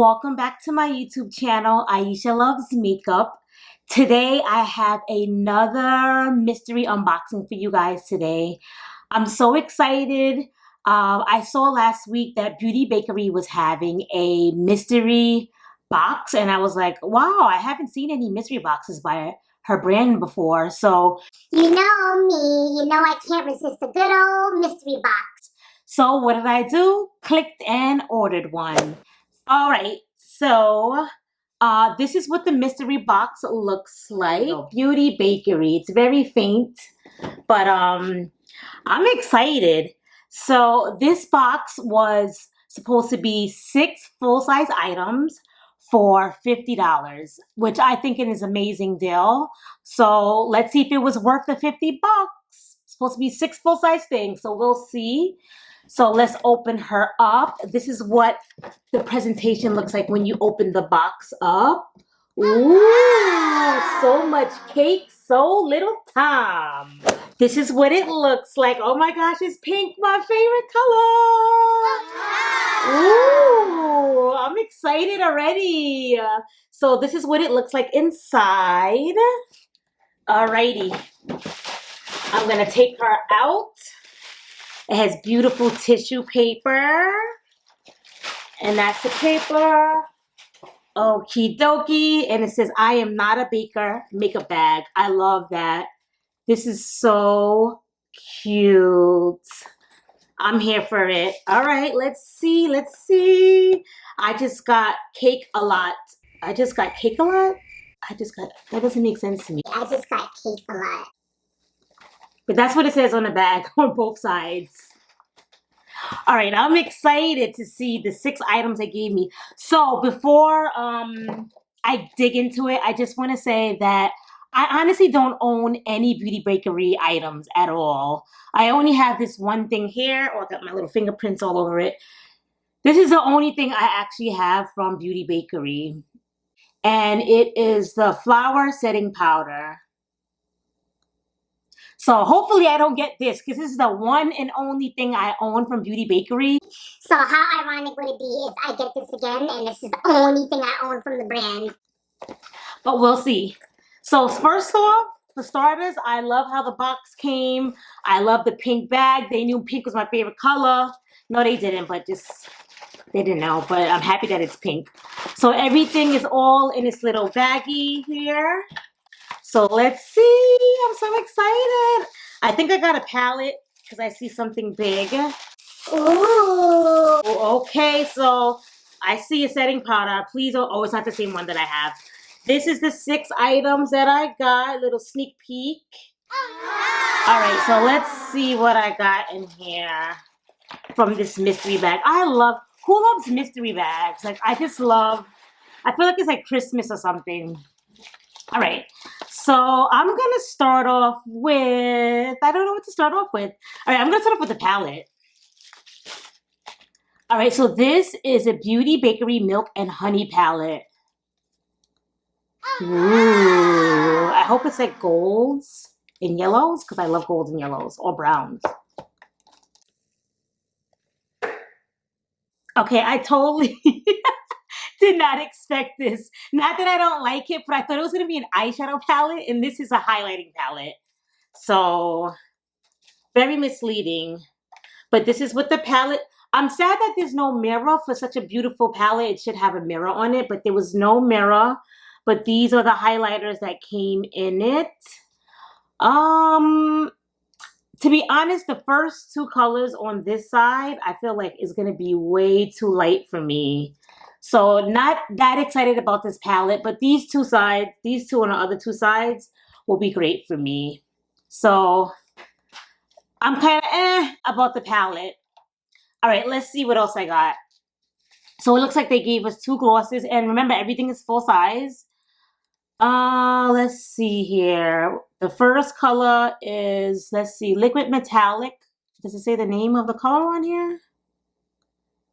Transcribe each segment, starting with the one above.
welcome back to my YouTube channel, Aisha Loves Makeup. Today I have another mystery unboxing for you guys today. I'm so excited. I saw last week that Beauty Bakerie was having a mystery box and I was like, wow, I haven't seen any mystery boxes by her brand before. So, you know me, I can't resist a good old mystery box. So what did I do? Clicked and ordered one. All right, so this is what the mystery box looks like. Beauty Bakerie. It's very faint, but I'm excited. So this box was supposed to be 6 full-size items for $50, which I think is an amazing deal. So let's see if it was worth the $50. It's supposed to be 6 full-size things, so we'll see. So let's open her up. This is what the presentation looks like when you open the box up. Ooh, so much cake, so little time. This is what it looks like. Oh my gosh, it's pink, my favorite color. Ooh, I'm excited already. So this is what it looks like inside. Alrighty, I'm gonna take her out. It has beautiful tissue paper. And that's the paper. Okie dokie. And it says, I am not a baker, makeup bag. I love that. This is so cute. I'm here for it. All right, let's see. Let's see. I just got cake a lot. I just got cake a lot? That doesn't make sense to me. I just got cake a lot. But that's what it says on the bag on both sides. All right, I'm excited to see the 6 items they gave me. So before I dig into it, I just want to say that I honestly don't own any Beauty Bakerie items at all. I only have this one thing here. Oh, I got my little fingerprints all over it. This is the only thing I actually have from Beauty Bakerie. And it is the flour setting powder. So hopefully I don't get this because this is the one and only thing I own from Beauty Bakerie. So how ironic would it be if I get this again and this is the only thing I own from the brand? But we'll see. So first off, for starters, I love how the box came. I love the pink bag. They knew pink was my favorite color. No, they didn't, but they didn't know. But I'm happy that it's pink. So everything is all in this little baggie here. So let's see. I'm so excited. I think I got a palette because I see something big. Ooh. Okay, so I see a setting powder. Please, oh, it's not the same one that I have. This is the 6 items that I got. A little sneak peek. All right, so let's see what I got in here from this mystery bag. Who loves mystery bags? Like, I feel like it's like Christmas or something. All right, so I'm gonna start off with, I don't know what to start off with. All right, I'm gonna start off with the palette. All right, so this is a Beauty Bakerie Milk and Honey palette. Ooh, I hope it's like golds and yellows because I love golds and yellows or browns. Okay, I totally did not expect this. Not that I don't like it, but I thought it was going to be an eyeshadow palette, and this is a highlighting palette. So, very misleading. But this is what the palette... I'm sad that there's no mirror for such a beautiful palette. It should have a mirror on it, but there was no mirror. But these are the highlighters that came in it. To be honest, the first 2 colors on this side, I feel like is going to be way too light for me. So not that excited about this palette, but these 2 sides, these 2 on the other 2 sides will be great for me. So I'm kind of about the palette. All right, let's see what else I got. So it looks like they gave us 2 glosses, and remember, everything is full size. Let's see here. The first color is, let's see, Liquid Metallic. Does it say the name of the color on here?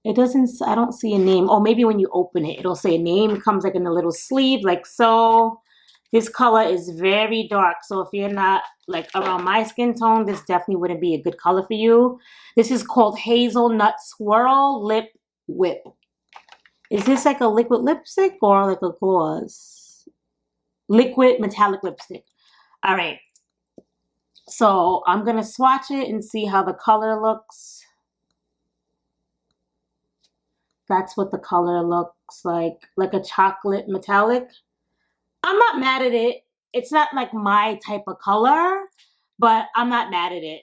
It doesn't, I don't see a name. Oh, maybe when you open it, it'll say a name. It comes like in a little sleeve, like so. This color is very dark. So if you're not like around my skin tone, this definitely wouldn't be a good color for you. This is called Hazelnut Swirl Lip Whip. Is this like a liquid lipstick or like a gloss? Liquid metallic lipstick. All right. So I'm going to swatch it and see how the color looks. That's what the color looks like a chocolate metallic. I'm not mad at it. It's not like my type of color, but I'm not mad at it.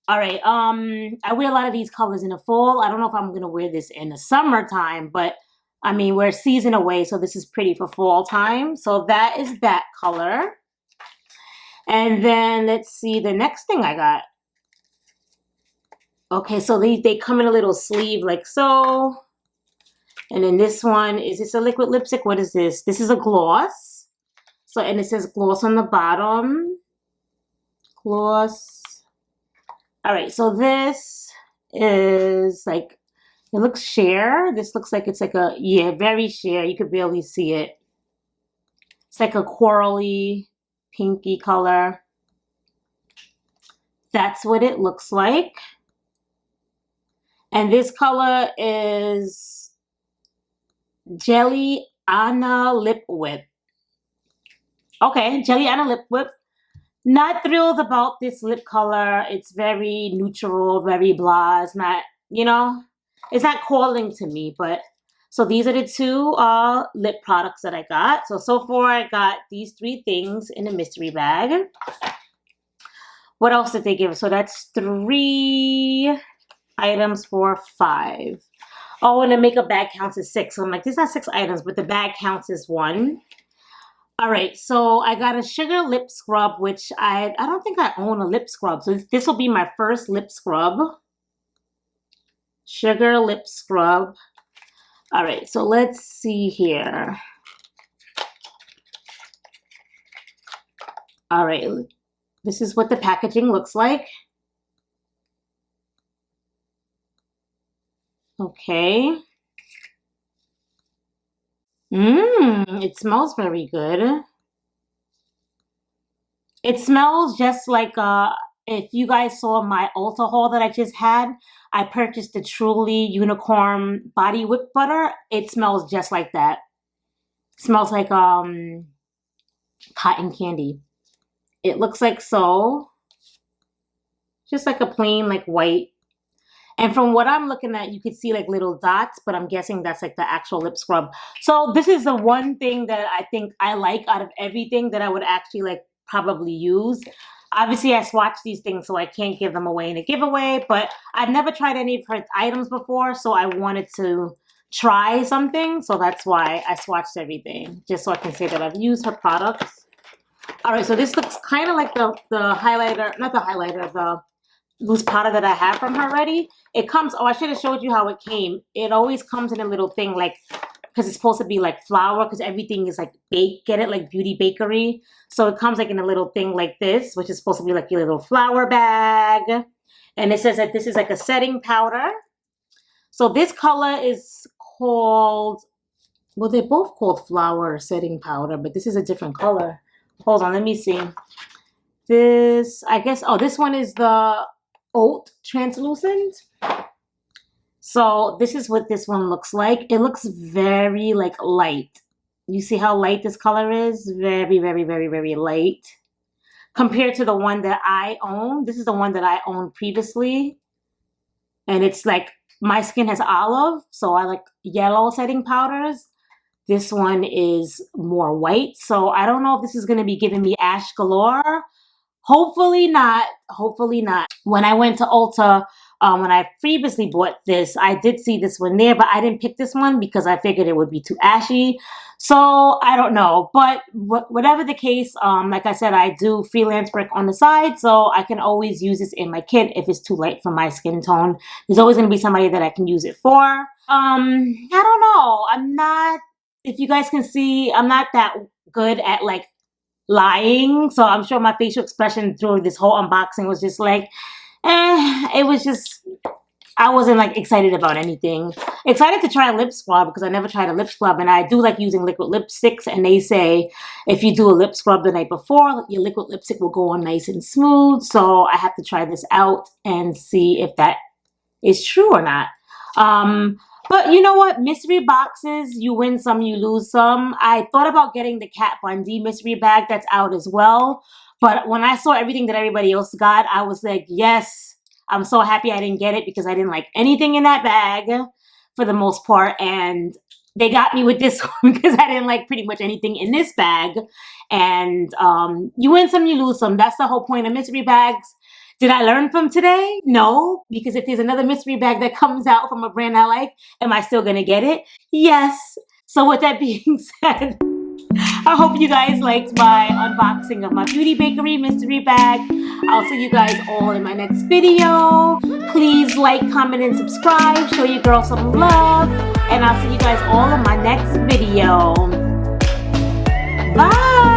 All right. I wear a lot of these colors in the fall. I don't know if I'm gonna wear this in the summertime, but I mean we're a season away, so this is pretty for fall time. So that is that color. And then let's see the next thing I got. Okay, so they come in a little sleeve like so. And then this one, is this a liquid lipstick? What is this? This is a gloss. So, and it says gloss on the bottom. Gloss. All right, so this is like, it looks sheer. This looks like it's like a, yeah, very sheer. You could barely see it. It's like a corally, pinky color. That's what it looks like. And this color is Jelly Anna Lip Whip. Okay, Jelly Anna Lip Whip. Not thrilled about this lip color. It's very neutral, very blah. It's not, you know, it's not calling to me. But so these are the two lip products that I got. So far I got these 3 things in a mystery bag. What else did they give? So that's 3 items for 5. Oh, and the makeup bag counts as 6. So I'm like, these are 6 items, but the bag counts as 1. All right, so I got a sugar lip scrub, which I don't think I own a lip scrub. So this will be my first lip scrub. Sugar lip scrub. All right, so let's see here. All right, this is what the packaging looks like. Okay. It smells very good. It smells just like if you guys saw my Ulta haul that I just had, I purchased the Truly Unicorn Body Whip Butter. It smells just like that. It smells like cotton candy. It looks like so. Just like a plain like white. And from what I'm looking at, you could see like little dots, but I'm guessing that's like the actual lip scrub. So this is the one thing that I think I like out of everything that I would actually like probably use. Obviously, I swatched these things, so I can't give them away in a giveaway, but I've never tried any of her items before, so I wanted to try something. So that's why I swatched everything, just so I can say that I've used her products. All right, so this looks kind of like the highlighter, not the highlighter, the loose powder that I have from her already. It comes, oh, I should have showed you how it came. It always comes in a little thing like, because it's supposed to be like flour, because everything is like baked, get it, like Beauty Bakerie. So it comes like in a little thing like this, which is supposed to be like your little flour bag. And it says that this is like a setting powder. So this color is called, well, they're both called flour setting powder, but this is a different color. Hold on, let me see. This, I guess, oh, this one is the Oat Translucent. So this is what this one looks like. It looks very like light. You see how light this color is? Very, very, very, very light. Compared to the one that I own. This is the one that I owned previously. And it's like, my skin has olive, so I like yellow setting powders. This one is more white. So I don't know if this is going to be giving me ash galore. Hopefully not. Hopefully not. When I went to Ulta, when I previously bought this, I did see this one there, but I didn't pick this one because I figured it would be too ashy. So I don't know. But whatever the case, like I said, I do freelance work on the side, so I can always use this in my kit if it's too light for my skin tone. There's always going to be somebody that I can use it for. I don't know. I'm not, if you guys can see, I'm not that good at like lying, so I'm sure my facial expression through this whole unboxing was just like, it was just, I wasn't like excited about anything. Excited to try a lip scrub because I never tried a lip scrub, and I do like using liquid lipsticks, and they say if you do a lip scrub the night before, your liquid lipstick will go on nice and smooth. So I have to try this out and see if that is true or not. But you know what? Mystery boxes, you win some, you lose some. I thought about getting the Kat Von D mystery bag that's out as well. But when I saw everything that everybody else got, I was like, yes, I'm so happy I didn't get it because I didn't like anything in that bag for the most part. And they got me with this one because I didn't like pretty much anything in this bag. And you win some, you lose some. That's the whole point of mystery bags. Did I learn from today? No, because if there's another mystery bag that comes out from a brand I like, am I still gonna get it? Yes. So with that being said, I hope you guys liked my unboxing of my Beauty Bakerie mystery bag. I'll see you guys all in my next video. Please like, comment, and subscribe. Show your girl some love. And I'll see you guys all in my next video. Bye!